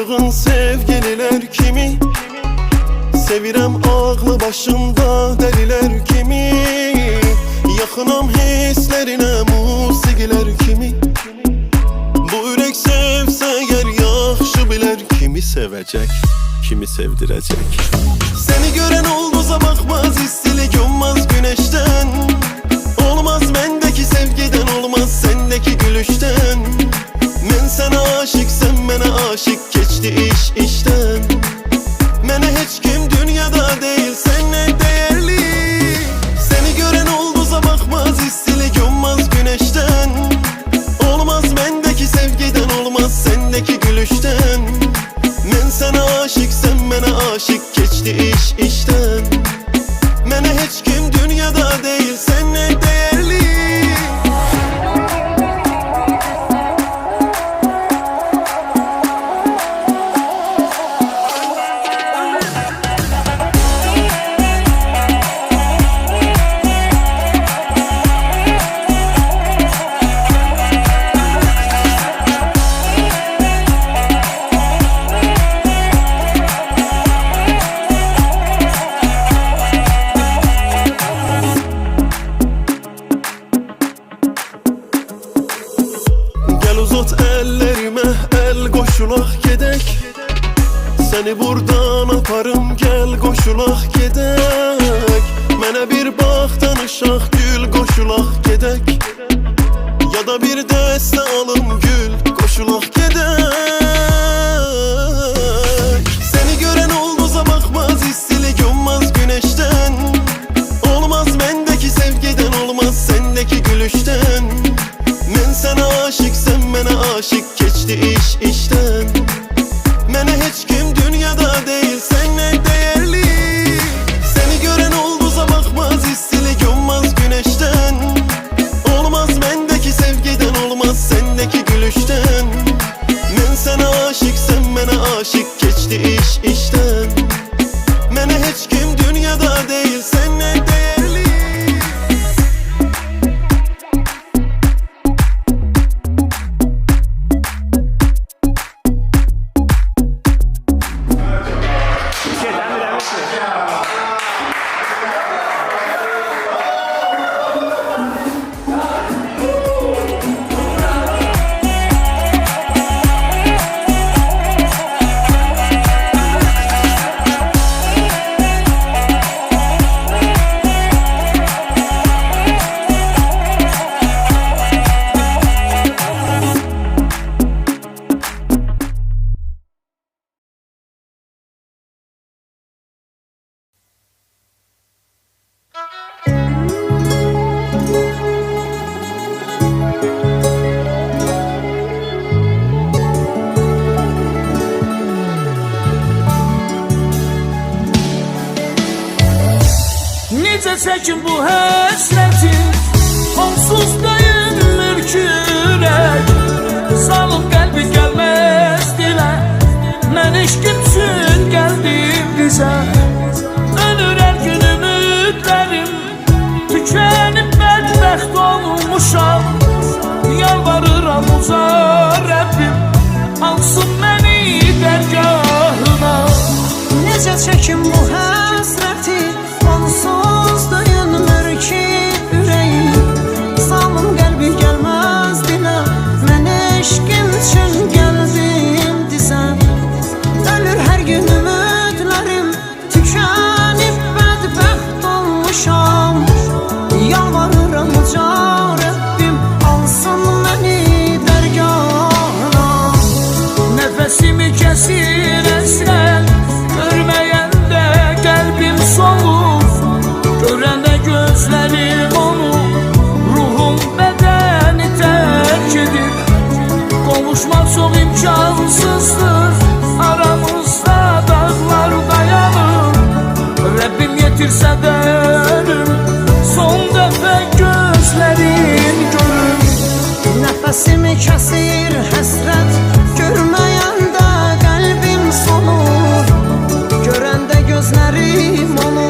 Tanıdığın sevgililer kimi? Sevirəm ağlı başında deliler kimi? Yakınam hislerine musigiler kimi? Bu ürek sevse eğer yaxşı biler kimi sevecek, kimi sevdirecek. Seni gören olduza bakmaz, istili gömmaz güneşten. Olmaz mendeki sevgiden, olmaz sendeki gülüşten. Men sana aşık, sen mene aşık, geçti iş işten. Mene hiç kim dünyada değil, sen ne değerli. Seni gören olduza bakmaz, istili gömmaz güneşten. Olmaz mendeki sevgiden, olmaz sendeki gülüşten. Men sana aşık, sen mene aşık, geçti iş işten. Mene hiç kim dünyada değil, sen ne değerli. Uzat ellerime, el koşulak gedek. Seni buradan aparım, gel koşulak gedek. Mene bir bax danışaq, gül koşulak gedek. Ya da bir dəstə alım, gül koşulak gedek. Seni gören olduza bakmaz, istili gömmaz güneşten. Olmaz mendeki sevgiden, olmaz sendeki gülüşten. Men sana aşık, sen mene aşık, geçti iş işten. Mene hiç kim dünyada değil, sen ne değerli. Seni gören olduza bakmaz, istili gömmaz güneşten. Olmaz mendeki sevgiden, olmaz sendeki gülüşten. Men sana aşık, sen mene aşık, geçti iş işten. Mene hiç kim dünyada değil, sen ne değerli. Necə çəkin bu həsrəti, onsuz döyünmür ki ürək. Salım qəlbi gəlməz dilə, mən eşqim üçün gəldim bizə. Ölür hər gün ümidlərim, tükənib bədbəxt olmuşam. Yalvarıram uca Rəbbim, alsın məni dərgahına. Necə çəkin bu həsrəti, onsuz döyünmür ki ürəyim. Salım qəlbi gəlməz dilə, mən eşqim üçün gəldim dizə. Ölür hər gün ümidlərim, tükənib bədbəxt olmuşam. Yalvarıram uca Rəbbim, alsın məni dərgahına. Nəfəsimi kəsir əsrən, görməyəndə qəlbim solur. Görəndə gözlərim onu, ruhum bədəni tərk edir. Qovuşmaq çox imkansızdır, aramızda dağlar dayanır. Rəbbim yetirsə də ölüm, son dəfə gözlərim görür. Nəfəsimi kəsir həsrət, görməyəndə qəlbim solur. Görəndə gözlərim onu,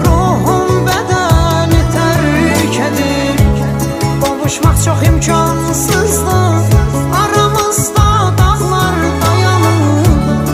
ruhum bədəni tərk edir. Qovuşmaq çox imkansızdır, aramızda dağlar dayanır.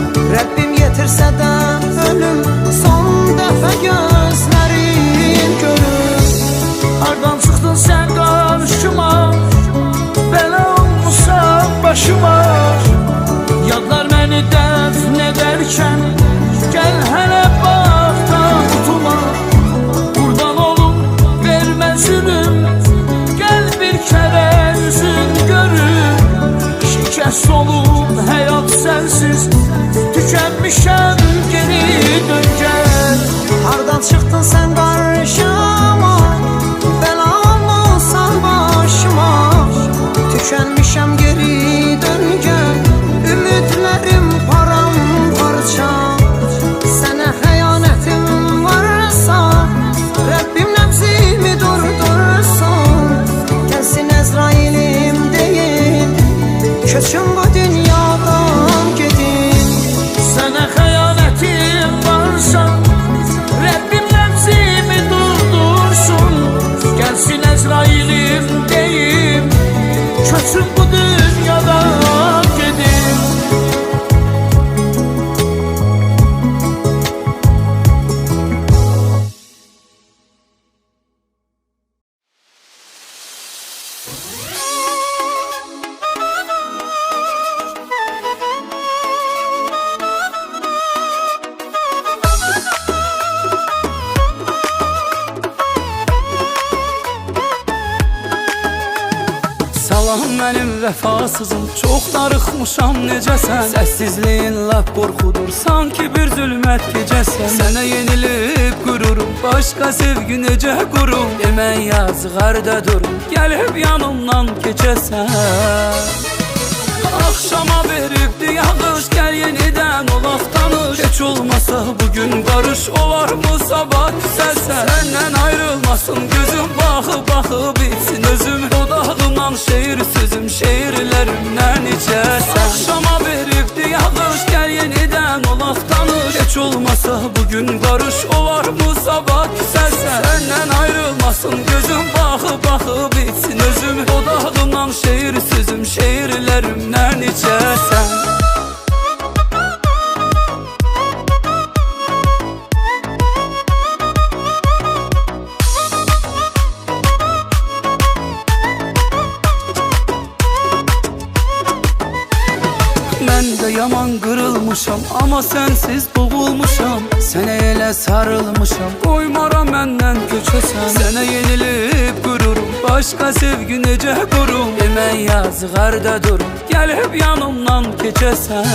Salam mənim vəfasızım, çox darıxmışam necəsən? Səssizliyin lap qorxudur, sanki bir zülmət gecəsən. Sənə yenilib qururum, başqa sevgi necə qurum? Demən yazıq harda durum, gəlib yanımdan keçəsən. Axşama veribdi yağış, gəl yenidən olaq tanış. Heç olmasa bugün barış olarmı sabah küsəlsən? Səndən ayrılmasın gözüm, baxıb baxıb bitsin özüm. Dodağımdan şeir sözüm, şeirlərimdən içərsən. Axşama veribdi yağış, gəl yenidən olaq tanış. Heç olmasa bugün barış olarmı sabah küsəlsən? Səndən ayrılmasın gözüm, baxıb baxıb bitsin özüm. Dodağımdan şeir sözüm, şeirlərimdən içərsən. Mən də yaman qırılmışam, amma sənsiz boğulmuşam. Sənə elə sarılmışam, qoymaram məndən köçəsən. Sənə yenilib qururum, başqa sevgi necə qurum? Demən yazıq harda durum, gəlib yanımdan keçəsən.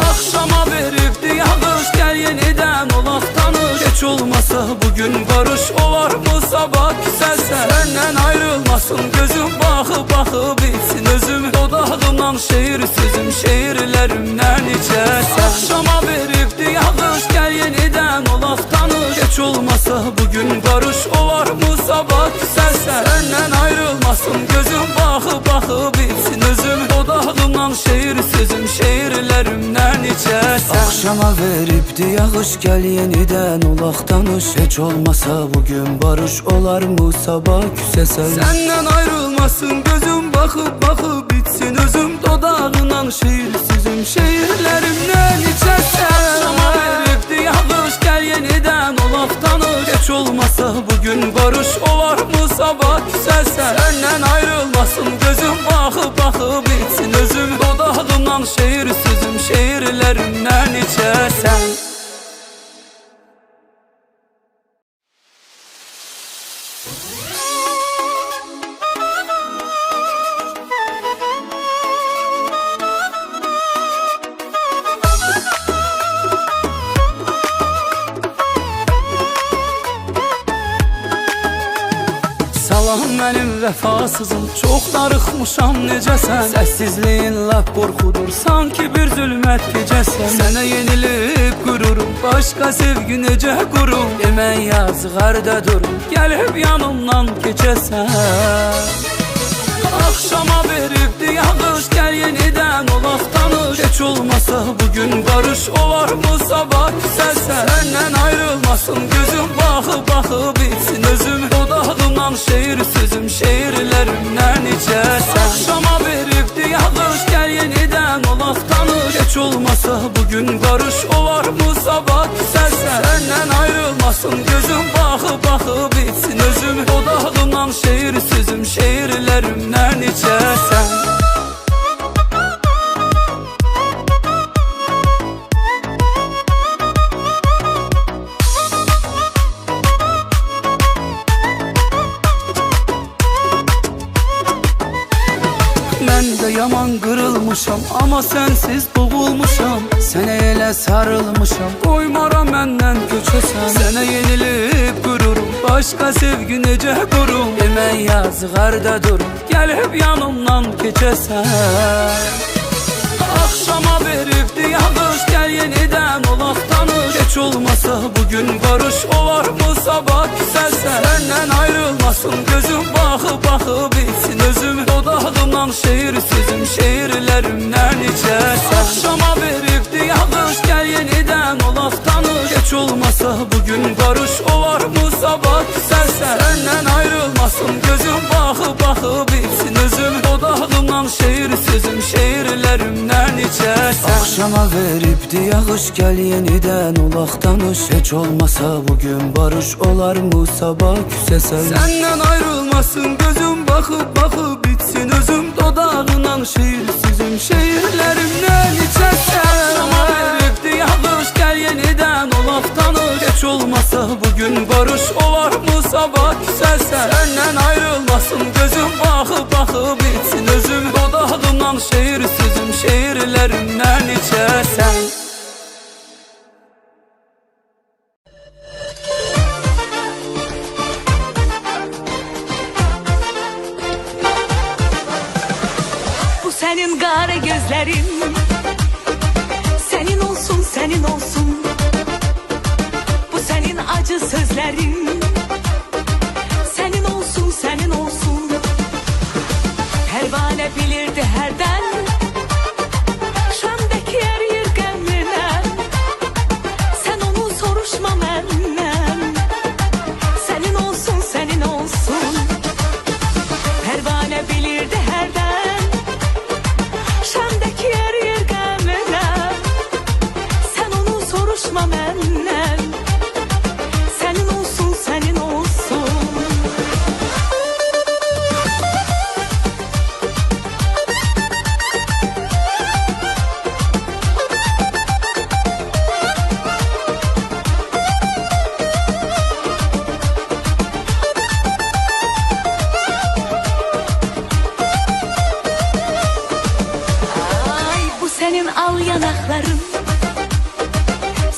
Axşama veribdi yağış, gəl yenidən olaq tanış. Heç olmasa bugün barış olarmı sabah küsəlsən? Səndən ayrılmasın gözüm, baxıb baxıb bitsin özüm. Dodağımdan şeir sözüm, şeirlərimdən içərsən. Axşama veribdi yağış, gəl yenidən olaq tanış. Heç olmasa bugün barış olarmı sabah küsəlsən? Səndən ayrılmasın gözüm, baxıb baxıb bitsin özüm. Dodağımdan şeir sözüm, şeirlərimdən içərsən. Axşama veribdi yağış, gəl yenidən olaq tanış. Heç olmasa bugün barış olarmı sabah küsəsən? Səndən ayrılmasın gözüm, baxıb baxıb bitsin özüm. Dodağından şeir sözüm, şeirlərimdən içərsən. Axşama veribdi yağış, gəl yenidən olaq tanış. Heç olmasa bugün barış olarmı sabah küsəlsən? Səndən ayrılmasın gözüm, baxıb baxıb bitsin özüm. Dodağımdan şeir sözüm, şeirlərimdən içərsən. Salam mənim vəfasızım, çox darıxmışam necəsən? Səssizliyin lap qorxudur, sanki bir zülmət gecəsən. Sənə yenilib qururum, başqa sevgi necə qurum? Demən yazıq harda durum, gəlib yanımdan keçəsən. Axşama veribdi yağış, gəl yenidən olaq tanış. Heç olmasa bugün barış olarmı sabah küsəlsən? Səndən ayrılmasın gözüm, baxıb baxıb bitsin özüm. Dodağımdan şeir sözüm, şeirlərimdən içərsən. Axşama veribdi yağış, gəl yenidən olaq tanış. Heç olmasa bugün barış olarmı sabah küsəlsən? Səndən ayrılmasın gözüm, baxıb baxıb bitsin özüm. Dodağımdan şeir sözüm, şeirlərimdən içərsən. Mən də yaman qırılmışam, amma sənsiz boğulmuşam. Sənə elə sarılmışam, qoymaram məndən köçəsən. Sənə yenilib qururum, başqa sevgi necə qurum? Demən yazıq harda durum, gəlib yanımdan keçəsən. Axşama veribdi yağış, gəl yenidən olaq tanış. Heç olmasa bugün barış olarmı sabah küsəlsən? Səndən ayrılmasın gözüm, baxıb baxıb bitsin özüm. Dodağımdan şeir sözüm, şeirlərimdən içərsən. Axşama veribdi yağış, gəl yenidən olaq tanış. Heç olmasa bugün barış olarmı sabah küsəlsən? Səndən ayrılmasın gözüm, baxıb baxıb bitsin özüm. Dodağımdan şeir sözüm, şeirlərimdən içərsən. Axşama veribdi yağış, gəl yenidən olaq tanış. Heç olmasa bugün barış olarmı sabah küsəsən? Səndən ayrılmasın gözüm, baxıb baxıb bitsin özüm. Dodağından şeir sözüm, şeirlərimdən içərsən. Axşama veribdi yağış, gəl yenidən olaq tanış. Heç Heç olmasa bugün barış olar mı sabah küsəlsən? Səndən ayrılmasın gözüm, baxıb baxıb bitsin özüm. Dodağımdan şeir sözüm, şeirlərimdən içəsən. Bu senin kara gözlerin, senin olsun, senin olsun. Bu senin acı sözlerin, senin olsun, senin olsun. Pervane bilirdi herden, Şam'daki yer yirgenliğine. Sen onu soruşma menden, senin olsun, senin olsun. Pervane bilirdi herden, Şam'daki yer yirgenliğine. Sen onu soruşma menden, senin olsun, senin olsun. Ay bu senin al yanakların,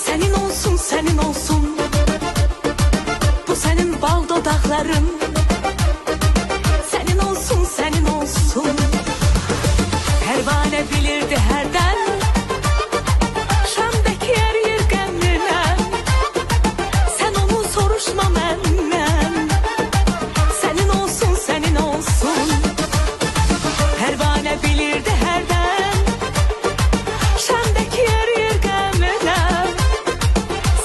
senin olsun, senin olsun. Bu senin bal dudakların, senin olsun, senin olsun. Pervane bilirdi herden, Şam'daki yer yirgenliğine. Sen onu soruşma menden, senin olsun, senin olsun. Pervane bilirdi herden, Şam'daki yer yirgenliğine.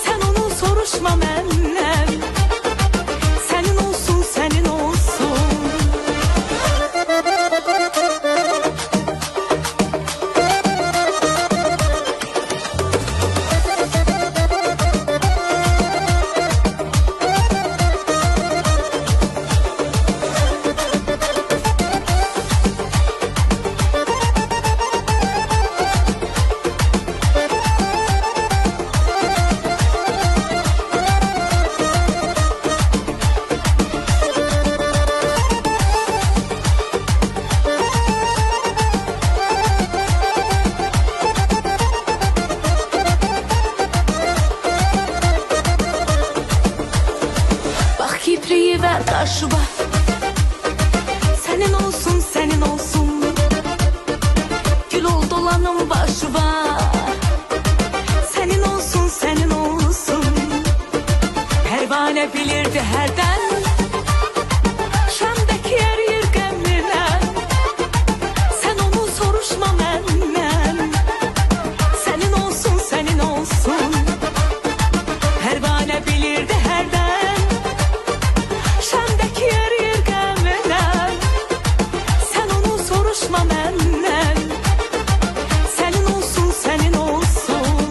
Sen onu soruşma menden, senin olsun, senin olsun. Bak kipriği ver karşıma, senin olsun, senin olsun. Gül ol dolanım başıma, senin olsun, senin olsun. Pervane bilirdi herden, Şam'daki yer yirgenliğine. Sen onu soruşma menden, senin olsun, senin olsun. Pervane bilirdi herden, Şam'daki yer yirgenliğine. Sen onu soruşma menden, senin olsun, senin olsun.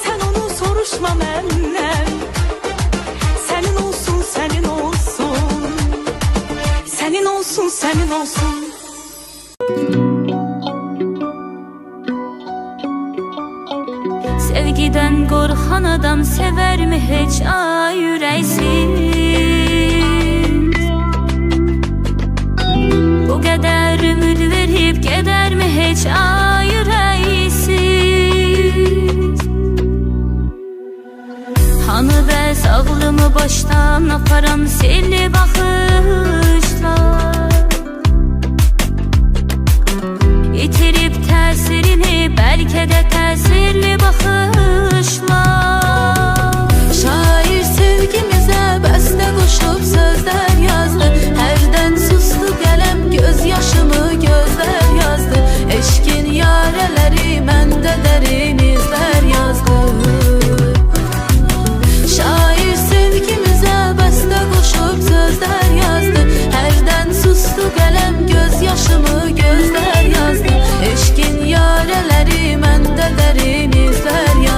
Sen onu soruşma menden, senin olsun, senin olsun. Senin olsun, senin olsun. Sevgiden korkan adam sever mi hiç ay yüreksiz? Bu kadar ümit verip gider mi hiç ay yüreksiz? Hanı bəs ağlımı baştan aparan selli bakışlar, İtirip təsirini belki de təsirli bakışlar. Şair sevgimize beste koşup sözler yazdı. Herden sustu kalem gözyaşımı gözler yazdı. Eşkin yareleri mende derin izler yazdı. Şair sevgimize beste koşup sözler yazdı. Herden sustu kalem gözyaşımı gözler yazdı. Eşkin yareleri mende derin izler yazdı.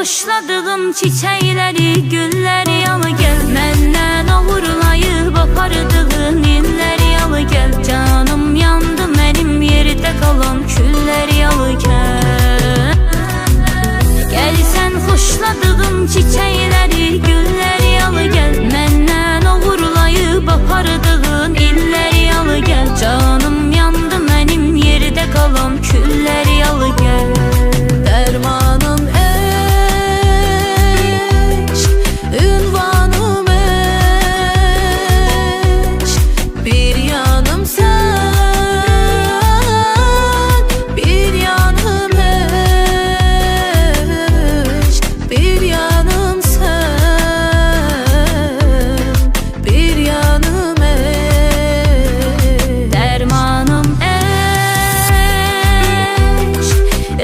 xoşladığım çiçəkləri, gülləri yalı gəl. Məndən oğurlayıb apardığın illəri yalı gəl. Canım yandı mənim yerdə qalan külləri yalı gəl. Gəl sən xoşladığım çiçəkləri, gülləri yalı gəl. Məndən oğurlayıb apardığın illəri yalı gəl. Canım yandı mənim yerdə qalan külləri yalı gəl. Dərmanım eşq, ünvanım eşq, bir yanım sən, bir yanım eşq, bir yanım sən, bir yanım eşq. Dərmanım eşq,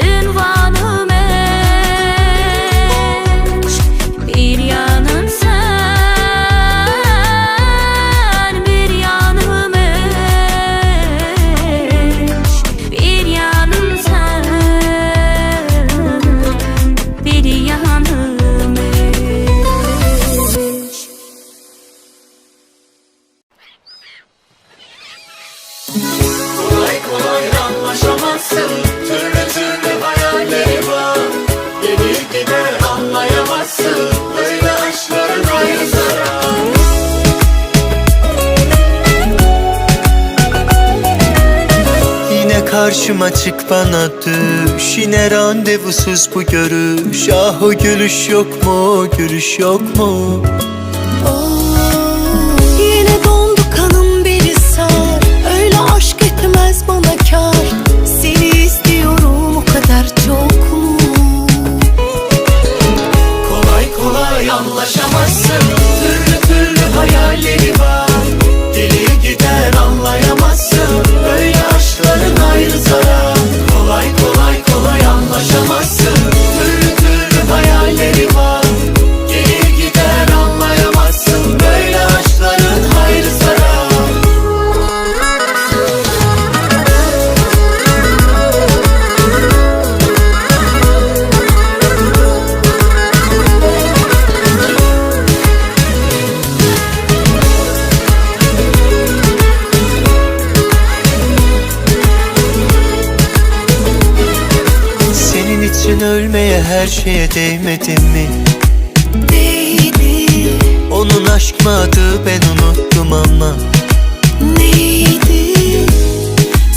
ünvanım eşq, bir yanım sən, bir yanım eşq, bir yanım sən, bir yanım eşq. Kolay kolay anlaşamazsın, türlü türlü hayalleri var. Gelir gider anlayamazsın, böyle aşkların ayrı zarar. Yine karşıma çık bana düş, yine randevusuz bu görüş. Ah o gülüş yok mu, gülüş yok mu? Yine dondu kanım beni sar. Öyle aşk etmez bana kar. Seni istiyorum o kadar çok mu? Kolay kolay anlaşamazsın, türlü türlü hayalleri var. Gelir gider anlayamazsın, böyle aşkların ayrı zarar. Kolay kolay kolay anlaşamazsın, türlü türlü hayalleri var. Gelir gider anlayamazsın, böyle aşkların ayrı zarar. Senin için ölmeye her şeye değmedim mi? Değdi, Onun aşk mı adı ben unuttum ama. neydi?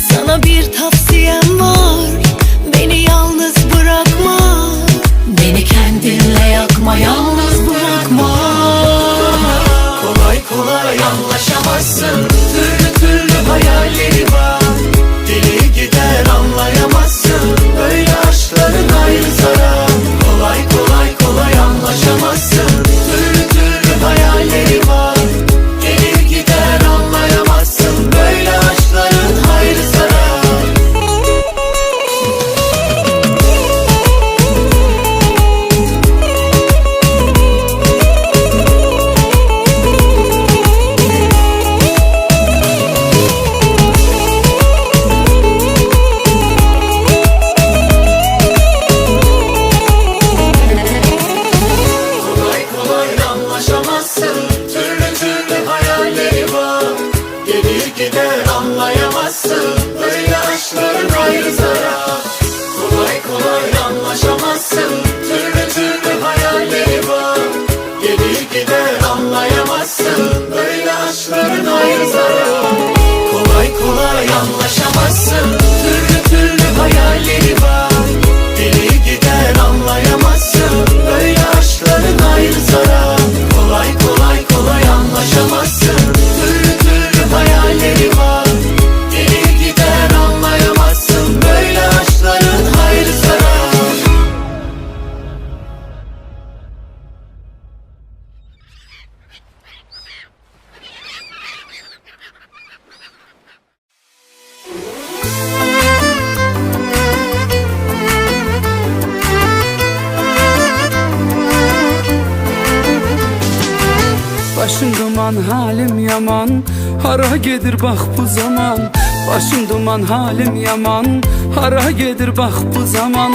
Sana bir tavsiyem var. Beni yalnız bırakma. Beni kendinle yakma, yalnız bırakma. Kolay kolay anlaşamazsın, türlü türlü hayalleri var. Gelir gider anlayamazsın, böyle aşkların ayrı zarar. Kolay kolay kolay anlaşamazsın, türlü türlü hayalleri var. Gelir gider anlayamazsın, böyle aşkların ayrı zarar. Kolay kolay anlaşamazsın, türlü türlü hayalleri var. Gelir gider anlayamazsın, böyle aşkların ayrı zarar. Kolay kolay anlaşamazsın, türlü türlü hayalleri var. Gelir gider anlayamazsın, böyle aşkların ayrı zarar. Kolay kolay anlaşamazsın, türlü türlü hayalleri var. Gelir gider anlayamazsın, böyle aşkların ayrı zarar. Kolay kolay kolay anlaşamazsın, türlü türlü hayalleri var. Gelir gider anlayamazsın, böyle aşkların ayrı zarar. Başım duman, halim yaman. Hara gedir bax bu zaman. Başım duman, halim yaman. Hara gedir bax bu zaman.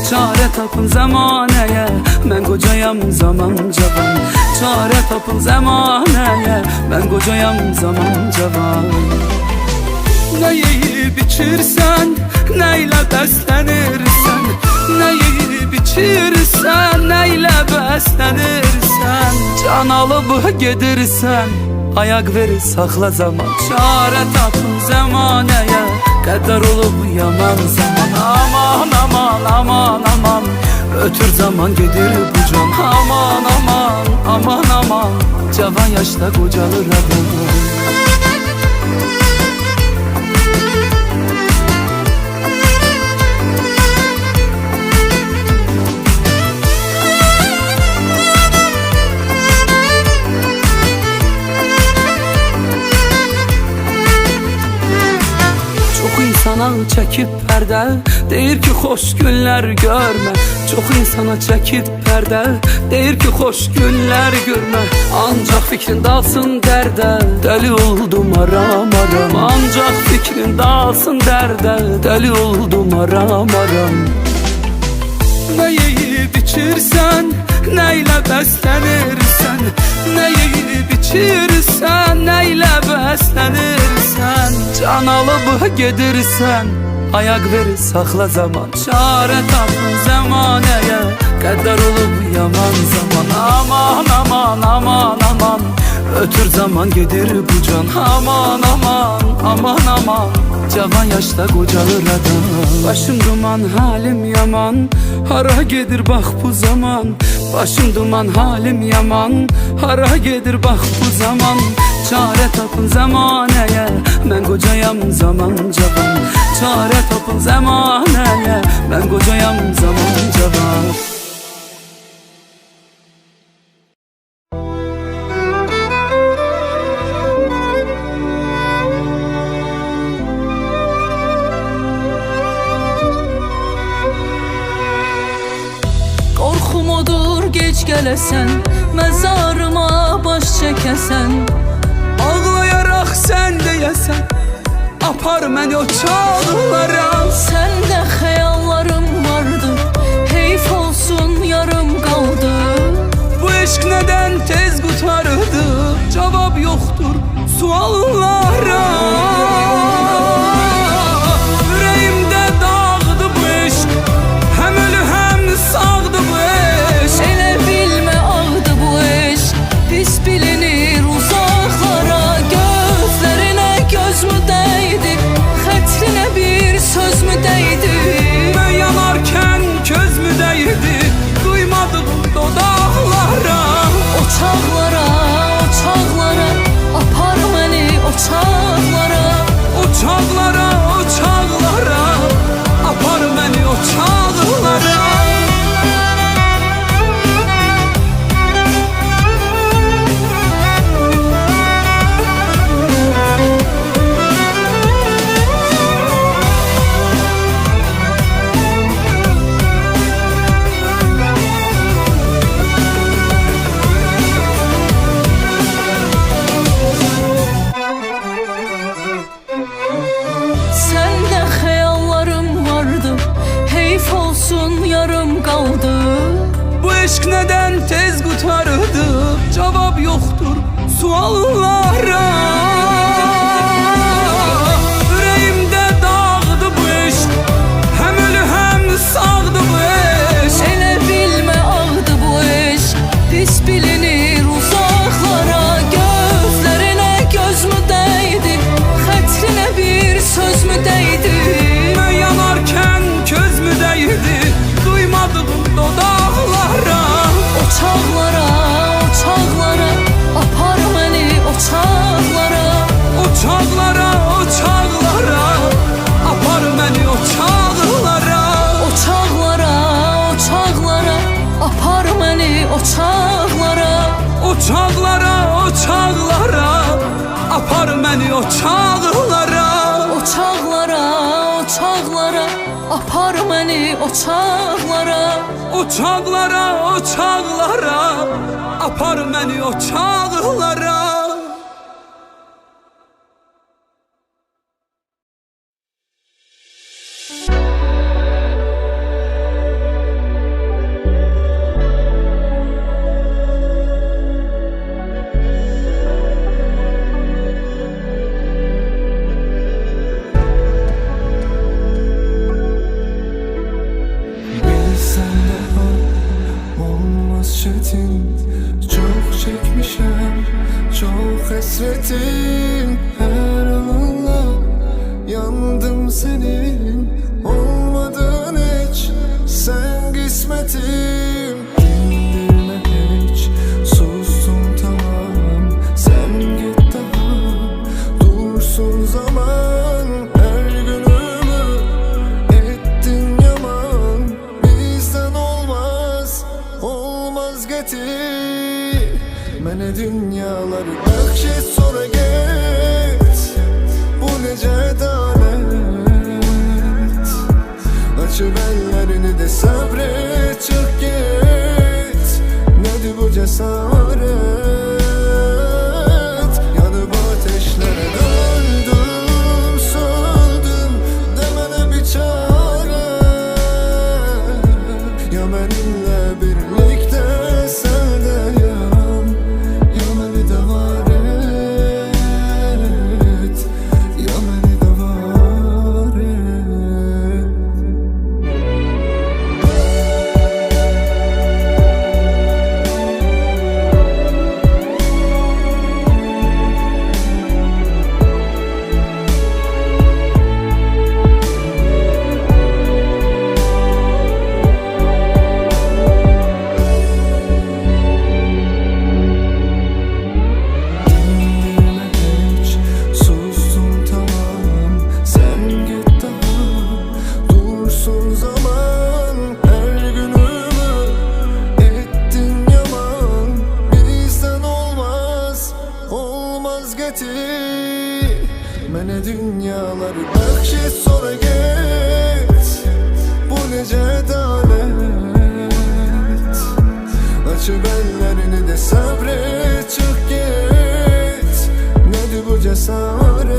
Çare tapın zamanəyə, mən qocayam zaman cavan. Çare tapın zamanəyə, mən qocayam zaman cavan. Nə yeyib içirsən, nə ilə bəslənirsən, nə yeyib içirsən, nə ilə bəslənirsən. Can alıb gedirsən, ayaq verir saxla zaman. Çarə tapın zamanəyə, qədər olub yaman zaman. Aman aman aman aman, ötür zaman gedir bu can. Aman aman aman aman, cavan yaşta qocalır adam. İnsana çəkib pərdə, deyir ki xoş günlər görmə. Çox insana çəkib pərdə, deyir ki xoş günlər görmə. Ancaq fikrin dalsın dərdə, dəli oldum aram aram. Ancaq fikrin dalsın dərdə, dəli oldum aram aram. Nə yeyib içirsən, nə ilə bəslənirsən, nə yeyib içirsən, nə ilə bəslənirsən. Can alıb gedirsən, ayaq verir saxla zaman. Çarə tapın zamanəyə, qədər olub yaman zaman. Aman aman aman aman, ötür zaman gedir bu can. Aman aman aman aman, cavan yaşta qocalır adam. Başım duman, halim yaman. Hara gedir bax bu zaman. Başım duman, halim yaman. Hara gedir bax bu zaman. Çare tapın zamanəyə, mən qocayam zaman cavan. Çare tapın zamanəyə, mən qocayam zaman cavan. Qorxum odur gec gələsən, məzarıma baş çəkəsən. Ağlayaraq sən deyəsən, apar məni o çağlara. Səndə xəyallarım vardı, heyf olsun yarım qaldı. Bu eşq nədən tez qutardı, cavab yoxdur suallara. Ürəyimdə dağdı bu eşq, həm ölü həm sağdı bu eşq. Elə bilmə ağdı bu eşq, pis bilinir uzaqlara. Gözlərinə göz mü dəydi, xətrinə bir söz mü dəydi? Mən yanarkən köz mü dəydi, duymadım dodaqlara. O çağlara, o çağlara, apar məni o çağlara. O çağlara, o çağlara, apar məni o çağlara. Səndə xəyallarım vardı, heyf olsun yarım qaldı. Bu eşq nədən tez qutardı, cavab yoxdur suallara. Ürəyimdə dağdı bu eşq, həm ölü həm sağdı bu eşq. Elə bilmə ağdı bu eşq, pis bilinir uzaqlara. Gözlərinə göz mü dəydi, xətrinə bir söz mü dəydi? Mən yanarkən köz mü dəydi, duymadım dodaqlara. O çağlara, o çağlara, apar məni o çağlara. O çağlara, o çağlara, apar məni o çağlara. O çağlara, o çağlara, apar məni o çağlara. O çağlara, o çağlara, apar məni o çağlara. O çağlara, o çağlara, apar məni o çağlara. O çağlara, o çağlara, apar məni o çağlara. hasretin her anınla yandım senin. Olmadın hiç sen kısmetim. Dindirme hiç sustum tamam, sen git daha dursun zaman. Her günümü ettin yaman, bizden olmaz olmaz getir. Mene dünyaları bahşiş sonra git, bu nece dalet. Açıp ellerini de sabret, çık git. Nedir bu cesaret? Yanıp ateşlere döndüm, söndüm, demene bir çare. Ya benimle birlikte sen de yan, ya beni de var et, ya beni de var et. Dindirme hiç sustum tamam, sen git daha dursun zaman. Her günümü ettin yaman, bizden olmaz olmaz getir. Mene dünyaları bahşiş sonra git, bu nece dalet. Açıp ellerini de sabret, çık git. Nedir bu cesaret?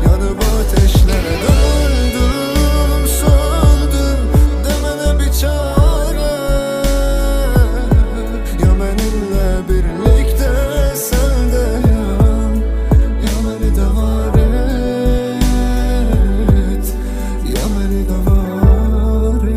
Yanıp ateşlere döndüm, söndüm, demene bir çare. Ya benimle birlikte sen de yan, ya beni de var et, ya beni de var et.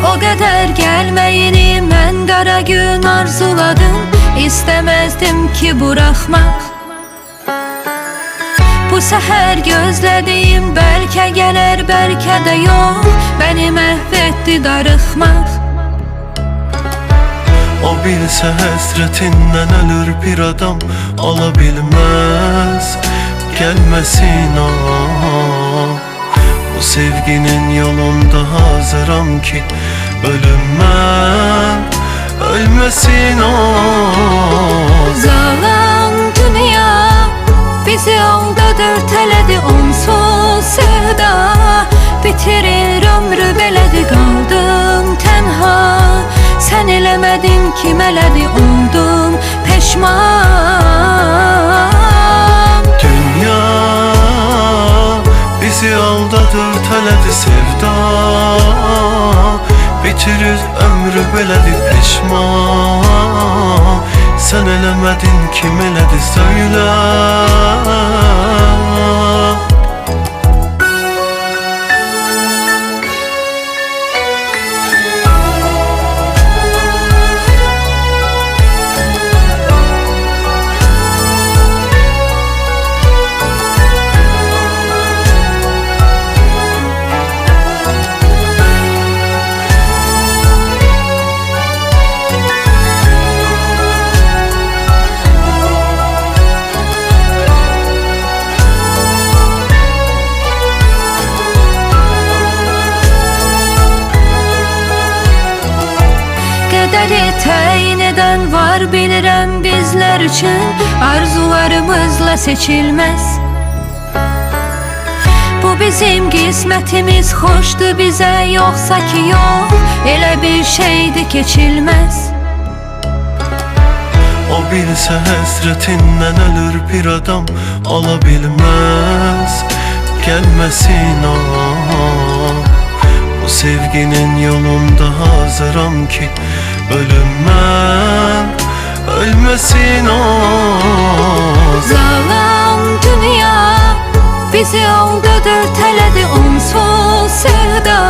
O kadar gelmeyini mən qara gün arzuladım, İstemezdim ki bırakmak. Bu səhər gözlədiyim bəlkə gələr, bəlkə də yox, beni məhv etdi darıxmaq. O bilse hasretinden ölür bir adam, alabilmez gelmesin o. Bu sevginin yolunda hazıram ki ölümmem ölmesin o. Zalan dünya bizi aldadır, tələdi onsuz sevda. Bitirir ömrü belədi, qaldım tənha. Sən eləmədin ki mələdi, oldum peşman. Dünya bizi aldadır, tələdi sevda. Bitirir ömrü belədi, peşman. Sen eləmədin kim elədi söylə. Qədəri təyin edən var bilirəm bizlər üçün, arzularımızla seçilməz. Bu bizim qismətimiz, xoşdur bizə yoxsa ki yox, elə bir şeydi keçilməz. O bilse hasretinden ölür bir adam, alabilmez gelmesin o. Bu sevginin yolunda hazıram ki ölümmən ölməsin o. Zalan dünya bizi aldadır, tələdi onsuz sevda.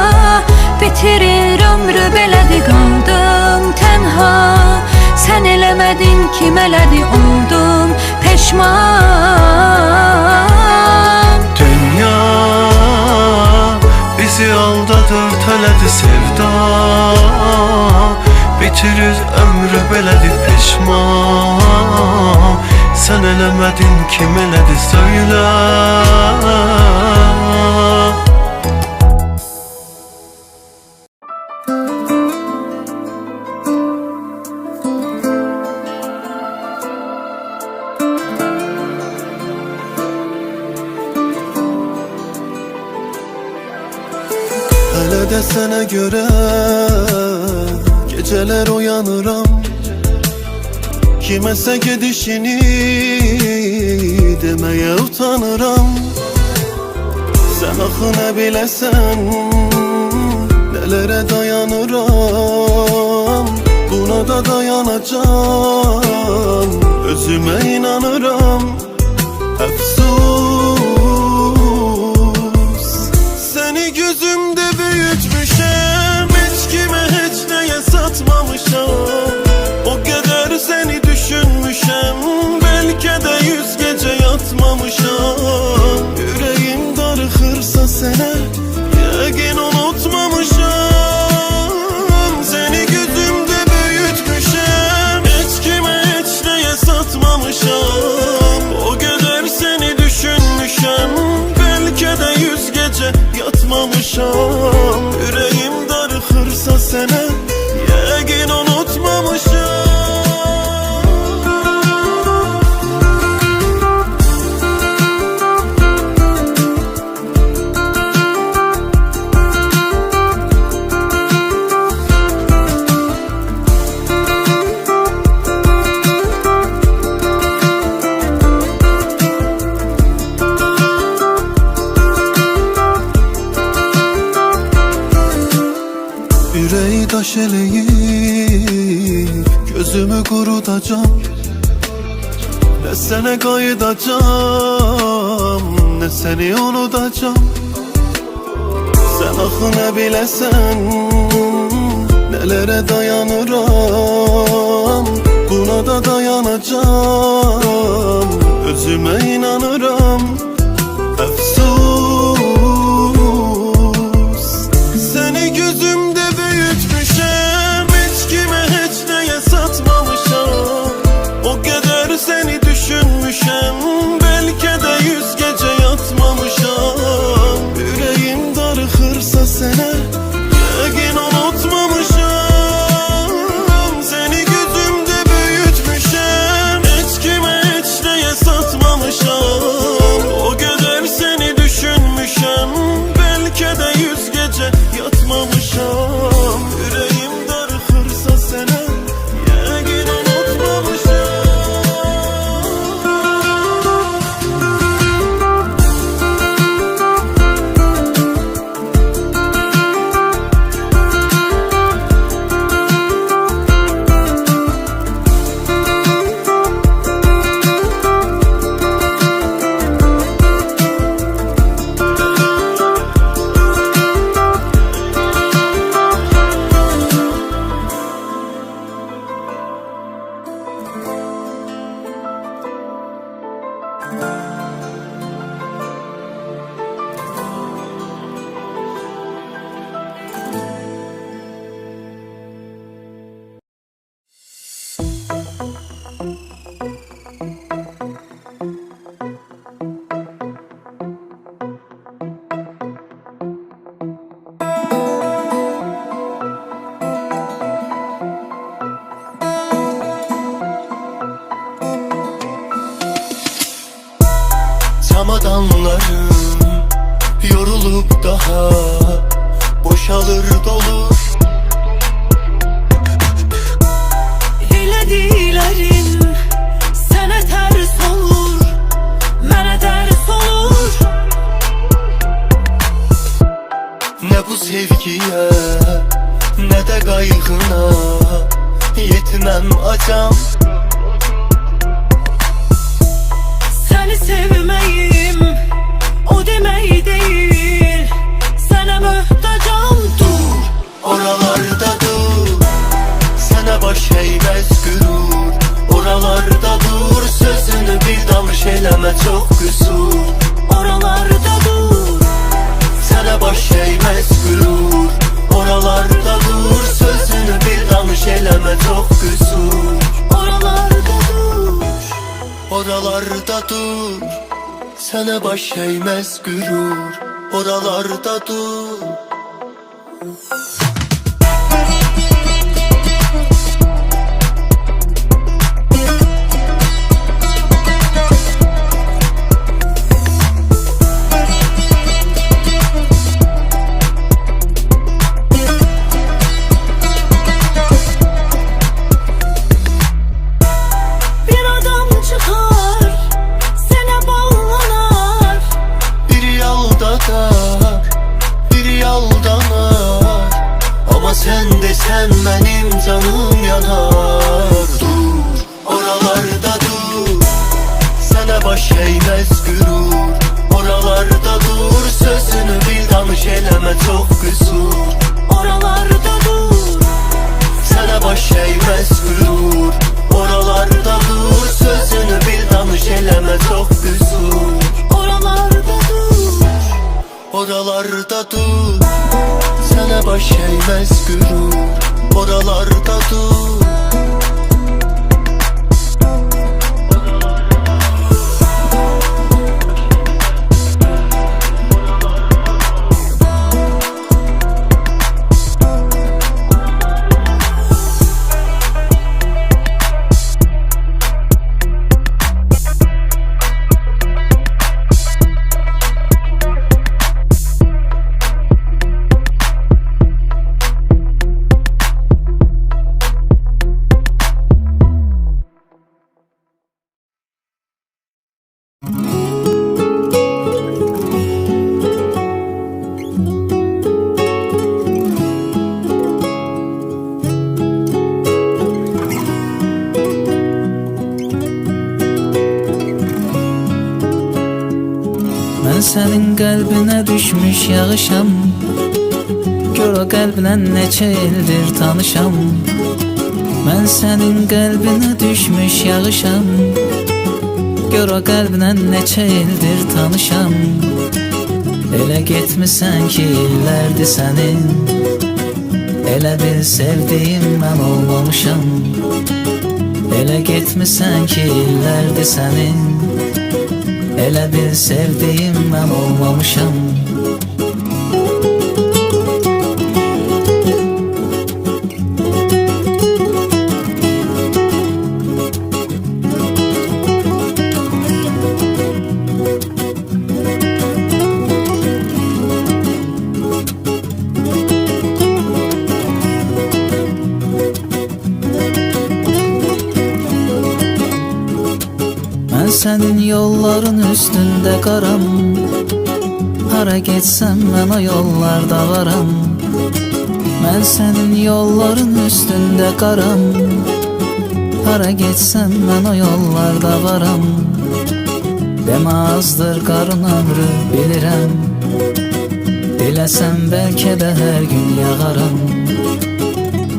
Bitirir ömrü belədi, qaldım tənha. Sən eləmədin kim elədi, oldum peşman. Dünya bizi aldadır, tələdi sevda. Bitirir ömrü belədi peşman. Sən eləmədin kim elədi söylə. Hələ də sənə görə gecələr uyanıram. Kiməsə gedişini deməyə utanıram. Sən axı nə biləsən, nələrə dayanıram. Buna da dayanacam, özümə inanıram. Əfsus, səni gözümdə büyütmüşəm. Heç kimə heç nəyə satmamışam. O qədər səni düşünmüşəm, bəlkə də 100 gecə yatmamışam. Ürəyim darıxırsa sənə, yəqin unutmamışam. Səni gözümdə büyütmüşəm, heç kimə heç nəyə satmamışam. O qədər səni düşünmüşəm, bəlkə də 100 gecə yatmamışam. Ürəyim darıxırsa sənə, yəqin unutmamışam. Ürəyi daş eləyib gözümü qurudacam. Nə sənə qayıdacam, nə səni unudacam. Sən axı nə biləsən, nələrə dayanıram. Buna da dayanacam, özümə inanıram. Əfsus, səni gözümdə büyütmüşəm. Heç kimə heç nəyə satmamışam. O qədər səni düşünmüşəm, bəlkə də 100 gecə yatmamışam. Ürəyim darıxırsa sənə, yəqin unutmamışam. Səni gözümdə büyütmüşəm, heç kimə heç nəyə satmamışam. O qədər səni düşünmüşəm, bəlkə də 100 gecə yatmamışam. Ürəyim darıxırsa sənə, yəqin unutmamışam. Çamadanlarım yorulup daha boşalır dolur. Elədiklərin sənə tərs olur, mənə dərs olur. Nə bu sevgiyə, nə də qayğına bilmem acam. Seni sevmeyim o demek değil, sana muhtacam. Dur Oralarda dur, sana baş eymez gürur. Oralarda dur, sözünü bir danış eleme çok kusur. oralarda dur, Sana baş eymez gürur. Oralarda dur, sözünü bir danış eleme çok kusur. oralarda dur. Oralarda dur, sana baş eymez gürur. Oralarda dur. Bir adam çıkar, sana bağlanar. Bir yolda da, bir yoldanar. Ama sen desen benim canım yanar. Dur, oralarda dur, sana baş eymez gürur. Oralarda dur, sözünü bil danış eleme çok kusur. Oralarda dur, Sana baş eymez gürur. Oralarda dur, sözünü bil danış eleme çok kusur. oralarda dur. Oralarda dur, sana baş eymez gürur. Oralarda dur. Mən sənin qəlbinə düşmüş yağışam. Gör o qəlbinə neçə ildir tanışam. Mən sənin qəlbinə düşmüş yağışam. Gör o qəlbinə neçə ildir tanışam. Elə getmisən ki illərdir sənin. Elə bil sevdiyim mən olmamışam. Elə getmisən ki illərdir sənin. Elə bil sevdiyim mən olmamışam. Mən sənin yolların üstündə qaram. Hara getsəm mən o yollarda varam. Mən sənin yolların üstündə qaram. Hara getsəm mən o yollarda varam. Demə azdır qarın ömrü bilirəm. Diləsəm bəlkə də hər gün yağaram.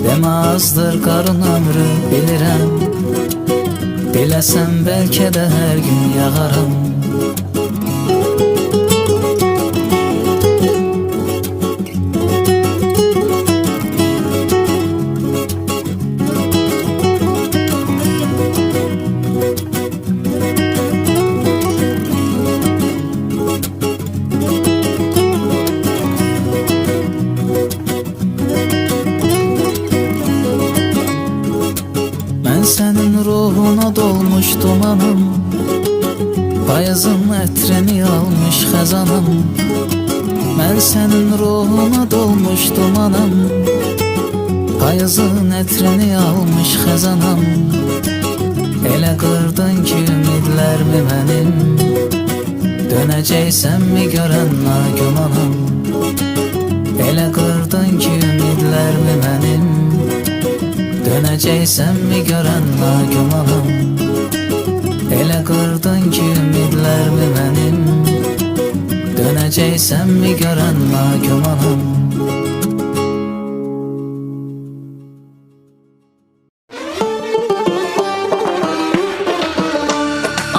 Demə azdır qarın ömrü bilirəm. Diləsəm bəlkə də hər gün yağaram. Mən sənin ruhuna dolmuş dumanım. Payızın ətrini almış xəzanım. Mən sənin ruhuna dolmuş dumanım. Payızın ətrini almış xəzanım. Elə qırdın ki ümidlərmi mənim. Dönəcəksənmi görən nagümanım. Elə qırdın ki ümidlərmi mənim. Dönəcəksən mi görən nagumanım? Elə qırdın ki ümidlərimi mənim. Dönəcəksən mi görən nagumanım?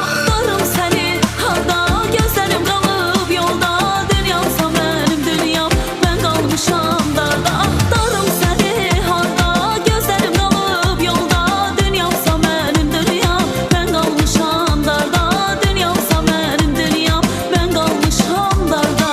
Axtarım səni harda, gözlərim qalıb yolda. Dünyamsa mənim dünyam, mən qalmışam darda. Axtarım səni harda, gözlərim qalıb yolda. Dünyamsa mənim dünyam, mən qalmışam darda. Dünyamsa mənim dünyam, mən qalmışam darda.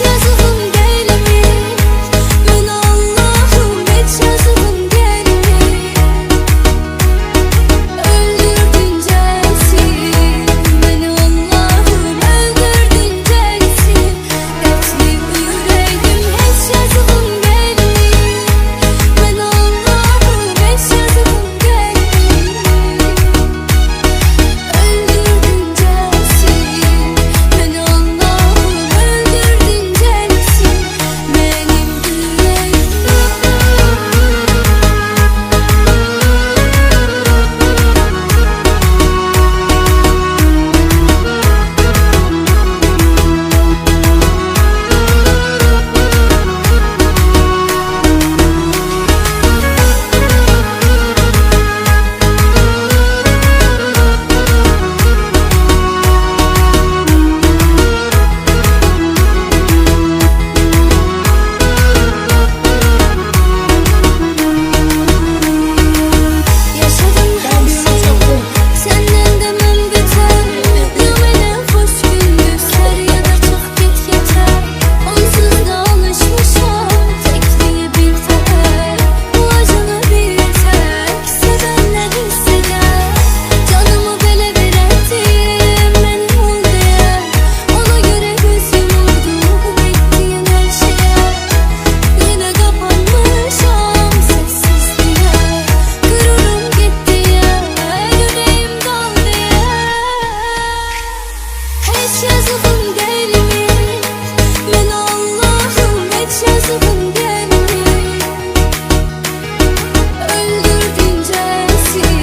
yazığım gelmir. Mən Allahım heç yazığım gelmir. Öldürdün cəsin, məni Allahım öldürdün cəsin. Qətli ürəyim heç yazığım gelmir. Mən Allahım heç yazığım gelmir. Öldürdün cəsin, məni Allahım öldürdün cəsin. Mənim ürəyim yaşadım həmsin. Səndən də mən betər. Ya mənə xoş gündüzlər, ya da çox get yetər. Onsuz da alışmışam təkliyə bir təhər. Bu acını bir tək sevənlər hiss edər. Canımı belə verərdim, mənim ol deyər. Ona görə göz yumurdum etdiyim hər şeyə. Yenə qapanmışam səssizliyə. Qürurum getdi ya, ürəyim dal deyə. Heç yazığım gelmir. Mən Allahım heç yazığım gelmir. Öldürdün cəsin,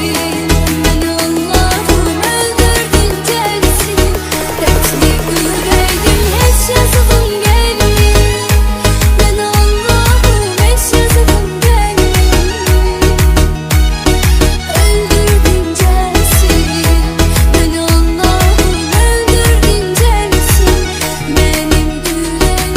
məni Allahım öldürdün cəsin. Qətli ürəyim heç yazığım gelmir. Mən Allahım heç yazığım gelmir. Öldürdün cəsin, məni Allahım öldürdün cəsin. Mənim ürəyim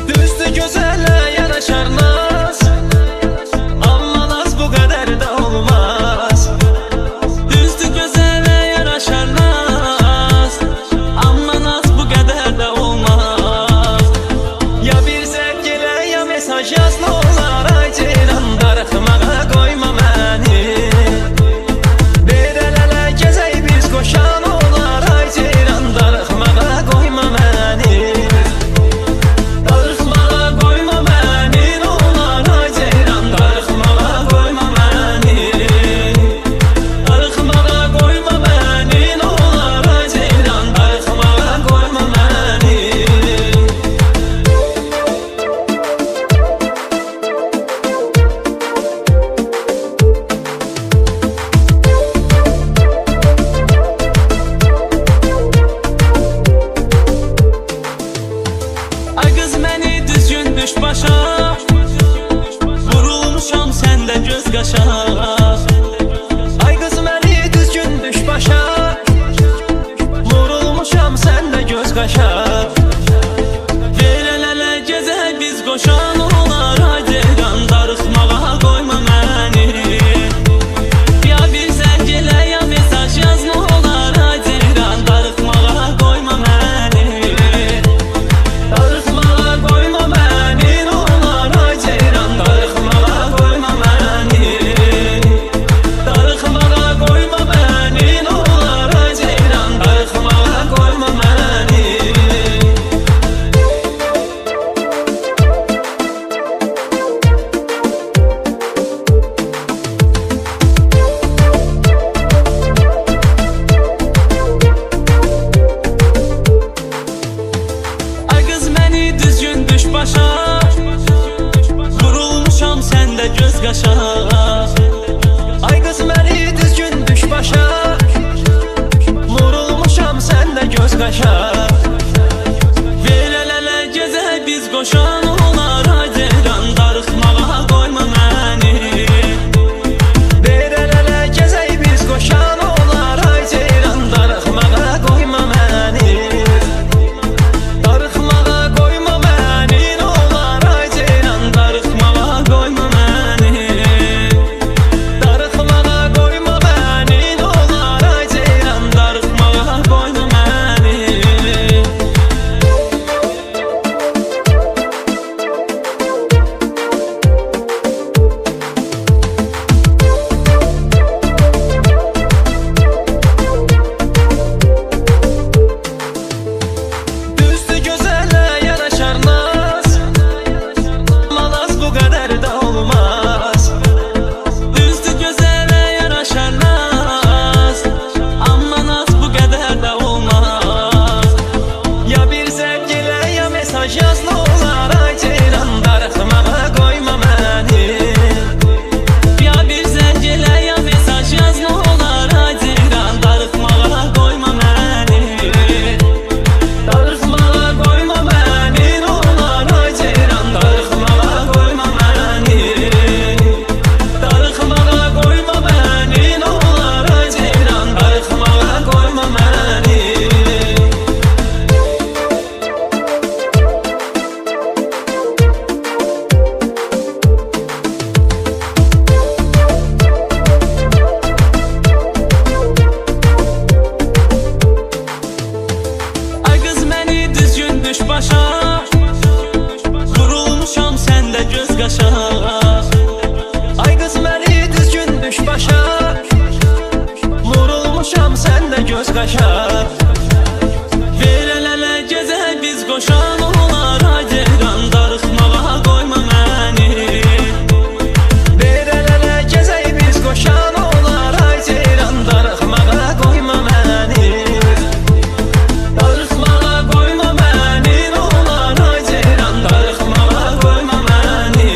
Düzdü gözələ yaraşar naz, amma naz bu qədər də olmaz. Düzdü gözələ yaraşar naz, amma naz bu qədər də olmaz. Ya bir zərgilə ya mesaj yaz nə olar ay ceyran, darıxmağa qoyma məni. Berələlə gəzək biz qoşan olar ay ceyran, darıxmağa qoyma məni. Darıxmağa qoyma məni, nə olar ay ceyran, darıxmağa qoyma məni. Darıxmağa qoyma məni, nə olar ay ceyran, darıxmağa qoyma məni. Ay qız məni düzgün düş başa, vurulmuşam səndə göz qaşa. Ay qız məni düzgün düş başa, vurulmuşam səndə göz qaşa. Verələlə gəzək biz qoşan olar ay ceyran, darıxmağa qoyma məni. Ya bir zərgilə ya mesaj yaz nə olar ay ceyran, darıxmağa qoyma məni. Darıxmağa qoyma məni, nə olar ay ceyran, darıxmağa qoyma məni. səndə göz qaşar. Ver əl-ələ gəzək biz qoşan olar, ay ceyran darıxmağa qoyma məni. Ver əl-ələ gəzək biz qoşan olar, ay ceyran darıxmağa qoyma məni. Darıxmağa qoyma məni, olar ay ceyran darıxmağa qoyma məni.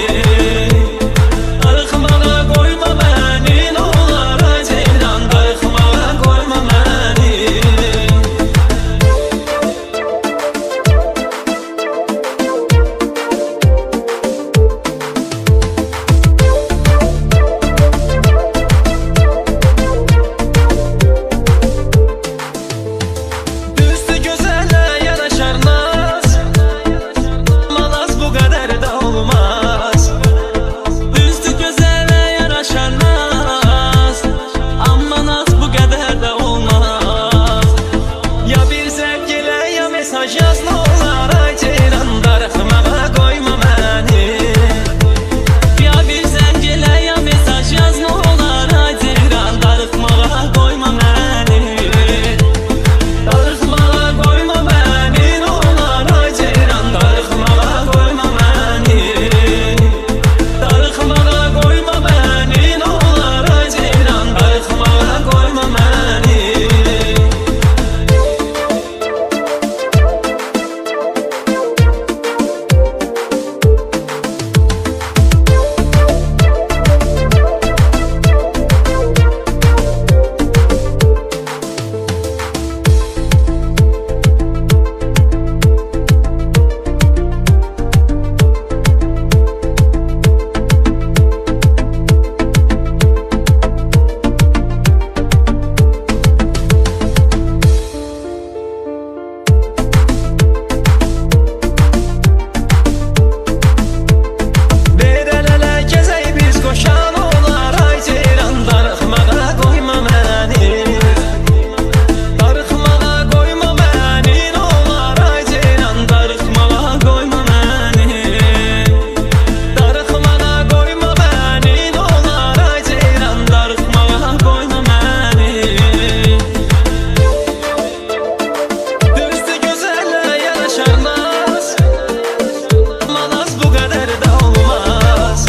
Darıxmağa qoyma məni, olar ay ceyran darıxmağa qoyma məni. Düzdür gözələ yanaşar naz, malas bu qədər də olmaz. Düzdür gözələ yanaşar naz, amma naz bu qədər də olmaz. Ya bir zəng elə ya mesaj yaz, nə olar ay ceyran darıxmağa qoyma məni. Ya bir zəng elə ya mesaj yaz, nə olar ay ceyran darıxmağa qoyma məni. Darıxmağa qoyma məni, olar ay ceyran darıxmağa qoyma məni. Darıxmağa qoyma məni, olar ay ceyran darıxmağa qoyma məni. Ver əl-ələ gəzək biz qoşan olar, ay ceyran darıxmağa qoyma məni. Darıxmağa qoyma məni, olar ay ceyran darıxmağa qoyma məni. Darıxmağa qoyma məni, olar ay ceyran darıxmağa qoyma məni. Düzdür gözələ yanaşar naz, malas bu qədər də olmaz.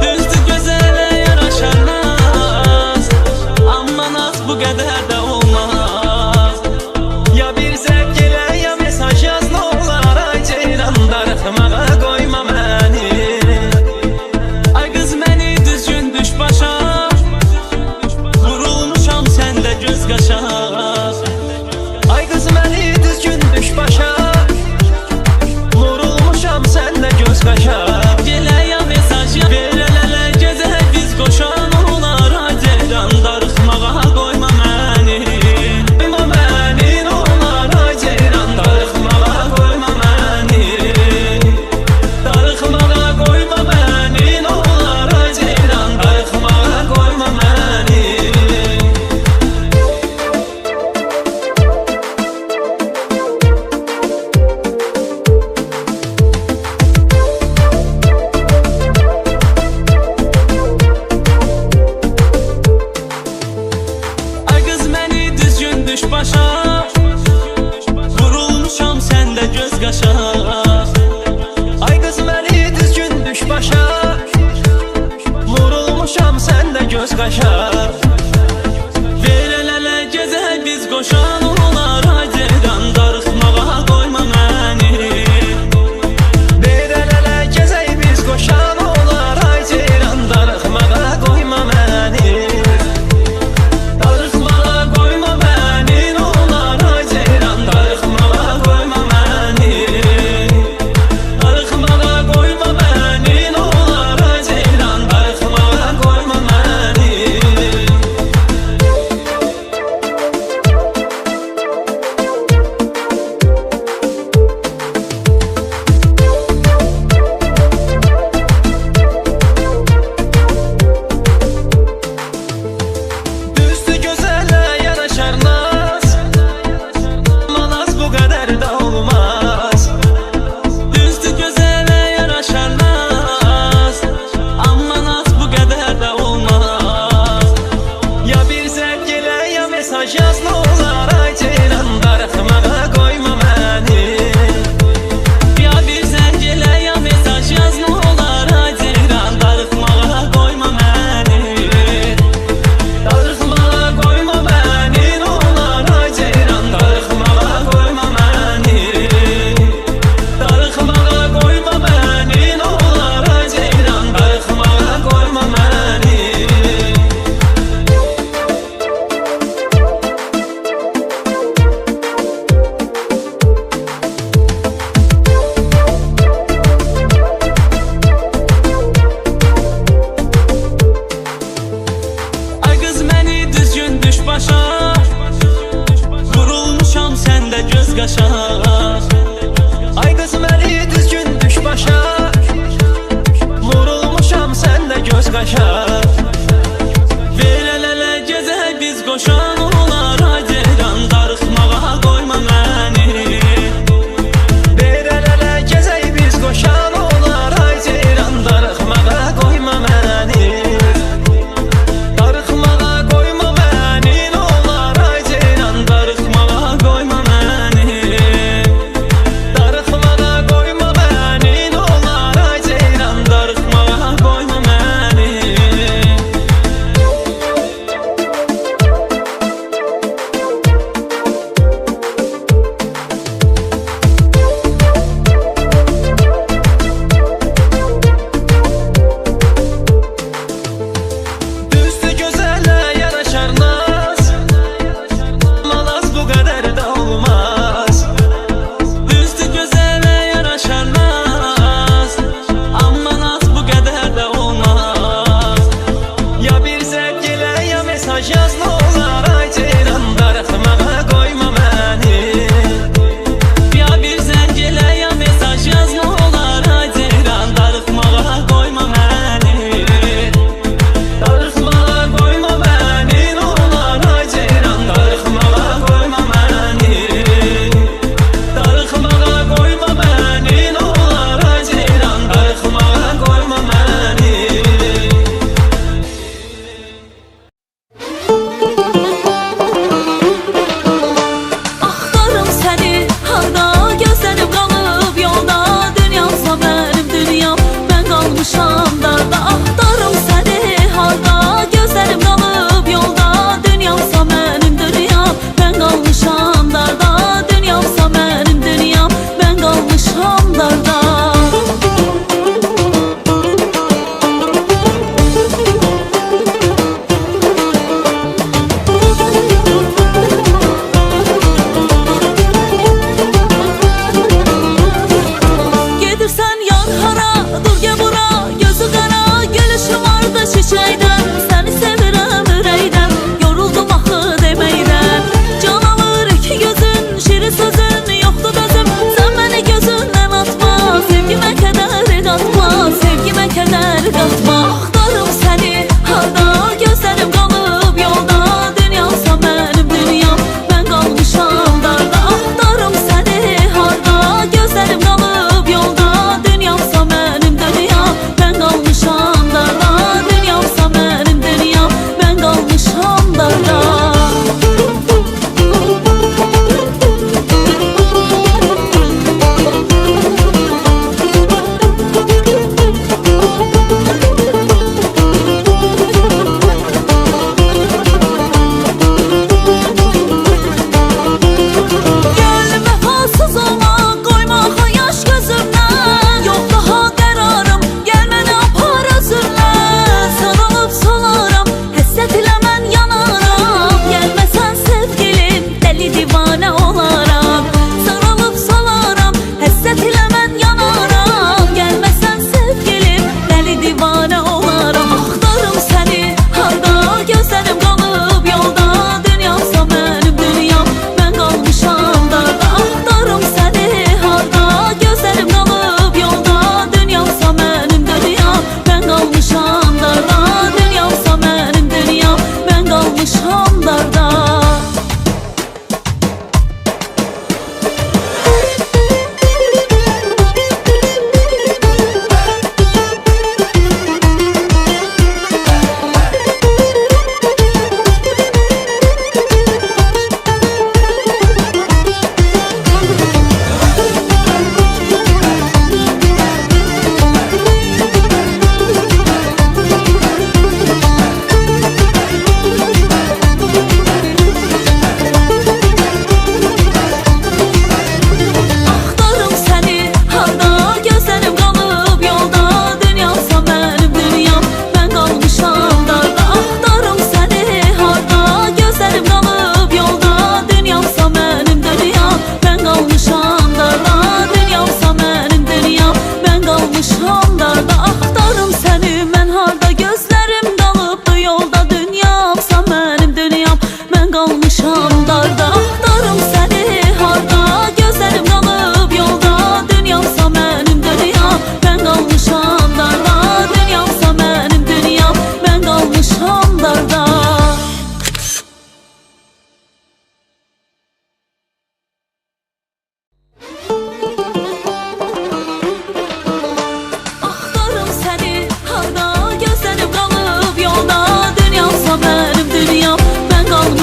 Düzdür gözələ yanaşar naz, amma naz bu qədər də olmaz. Ya bir zəng elə ya mesaj yaz, nə olar ay ceyran darıxmağa qoyma məni. Ay qız məni düzgün düş başa, vurulmuşam səndə göz qaşar. Ay qız məni düzgün düş başa, vurulmuşam səndə göz qaşar. Gələ ya mesaj ya ver əl-ələ gəzək biz qoşan olar, ay ceyran darıxmağa qoyma məni. Qoyma məni, olar ay ceyran darıxmağa qoyma məni. Darıxmağa qoyma məni, olar ay ceyran darıxmağa qoyma məni. Ay qız məni düzgün düş başa, vurulmuşam səndə göz qaşar. Ay qız məni düzgün düş başa, vurulmuşam səndə göz qaşar. Ver əl-ələ gəzək biz qoşan olar, ay ceyran darıxmağa qoyma məni. Ver əl-ələ gəzək biz qoşan olar, ay ceyran darıxmağa qoyma məni. Darıxmağa qoyma məni, olar ay ceyran darıxmağa qoyma məni. Darıxmağa qoyma məni, olar ay ceyran darıxmağa qoyma məni. qaşa. Ay qız məni düzgün düş başa, vurulmuşam səndə göz qaşa. Ver əl-ələ gəzək biz qoşan olar, ay ceyran darıxmağa qoyma məni. Ver əl-ələ gəzək biz qoşan olar, ay ceyran darıxmağa qoyma məni. Darıxmağa qoyma məni, olar ay ceyran darıxmağa qoyma məni. Darıxmağa qoyma məni, olar ay ceyran darıxmağa qoyma məni. Düzdü gözələ yaraşar naz, malaz bu qədər də olmaz. Düzdü gözələ yaraşar naz, amma naz bu qədər də olmaz. Ya bir zəng elə ya mesaj yaz, nə olar ay ceyran darıxmağa qoyma məni. Ya bir zəng elə ya mesaj yaz, nə olar ay ceyran darıxmağa qoyma məni. Darıxmağa qoyma məni, olar ay ceyran darıxmağa qoyma məni. Darıxmağa qoyma məni, olar ay ceyran darıxmağa qoyma məni. Axtarım səni harda, gözlərim qalıb yolda. Dünyamsa mənim dünyam, mən qalmışam darda. Axtarım səni harda, gözlərim qalıb yolda. Dünyamsa mənim dünyam, mən qalmışam darda. Dünyamsa mənim dünyam, mən qalmışam darda. Gedirsən yar hara, dur gel bura, gözü qara, gülüşüm ardı çiçəkdən. Səni sevirəm ürəkdən, yoruldum axı deməkdən. Can alır iki gözün, şirin sözün, yoxdur dözüm. Sən məni gözündən atma, sevgimə kədər qatma, sevgimə kədər qatma. Axtarım səni harda, gözlərim qalıb yolda. Dünyamsa mənim dünyam, mən qalmışam darda. Axtarım səni harda, gözlərim qalıb yolda. Dünyamsa mənim dünyam, mən qalmışam darda. Dünyamsa mənim dünyam, mən qalmışam darda. Gəl vəfasız olma, qoyma axı yaş gözümdən. Yox daha qərarım, gəl məni apar özündən. Sarılıb solaram, həsrət ilə mən yanaram. Gəlməsən sevgilim, dəli divanə olaram. Sarılıb solaram, həsrət ilə mən yanaram. Gəlməsən sevgilim, dəli divanə olaram. Axtarım səni harda, gözlərim qalıb yolda. Dünyamsa mənim dünyam, mən qalmışam darda. Axtarım səni harda, gözlərim qalıb yolda. Dünyamsa mənim dünyam, mən qalmışam darda. Dünyamsa mənim dünyam, mən qalmışam darda.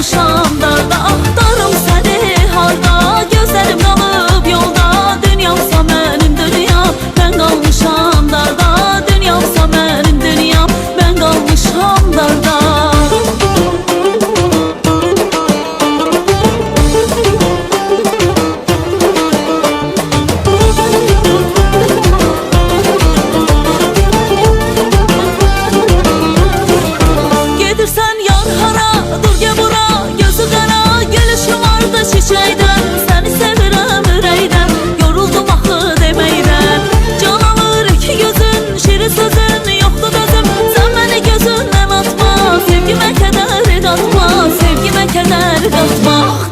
qalmışam darda. Axtarım səni harda, gözlərim qalıb yolda. Dünyamsa mənim dünyam, mən qalmışam darda. Dünyamsa mənim dünyam, mən qalmışam darda. Gedirsən yar hara, dur gel bura, gözü qara, gülüşüm ardı çiçəkdən. Səni sevirəm ürəkdən, yoruldum axı deməkdən. Can alır iki gözün, şirin sözün, yoxdur dözüm. Sən məni gözündən atma, sevgimə kədər qatma, sevgimə kədər qatma.